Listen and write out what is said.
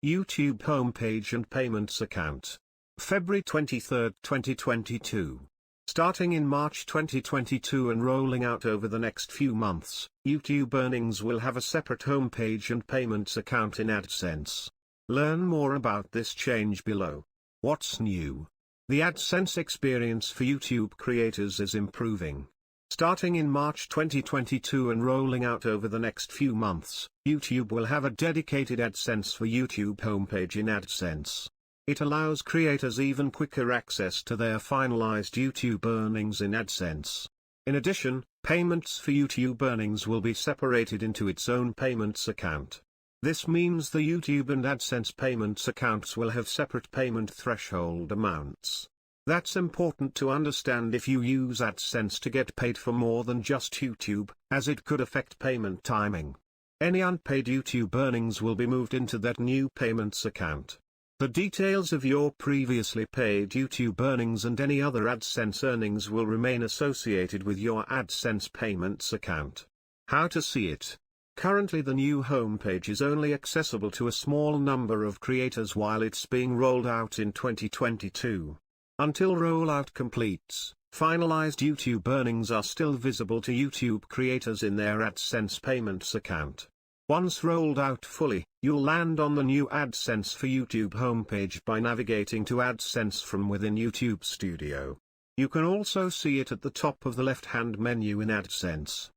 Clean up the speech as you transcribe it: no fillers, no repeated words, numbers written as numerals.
YouTube homepage and payments account. February 23, 2022. Starting in March 2022 and rolling out over the next few months, YouTube Earnings will have a separate homepage and payments account in AdSense. Learn more about this change below. What's new? The AdSense experience for YouTube creators is improving. Starting in March 2022 and rolling out over the next few months, YouTube will have a dedicated AdSense for YouTube homepage in AdSense. It allows creators even quicker access to their finalized YouTube earnings in AdSense. In addition, payments for YouTube earnings will be separated into its own payments account. This means the YouTube and AdSense payments accounts will have separate payment threshold amounts. That's important to understand if you use AdSense to get paid for more than just YouTube, as it could affect payment timing. Any unpaid YouTube earnings will be moved into that new payments account. The details of your previously paid YouTube earnings and any other AdSense earnings will remain associated with your AdSense payments account. How to see it? Currently the new homepage is only accessible to a small number of creators while it's being rolled out in 2022. Until rollout completes, finalized YouTube earnings are still visible to YouTube creators in their AdSense payments account. Once rolled out fully, you'll land on the new AdSense for YouTube homepage by navigating to AdSense from within YouTube Studio. You can also see it at the top of the left-hand menu in AdSense.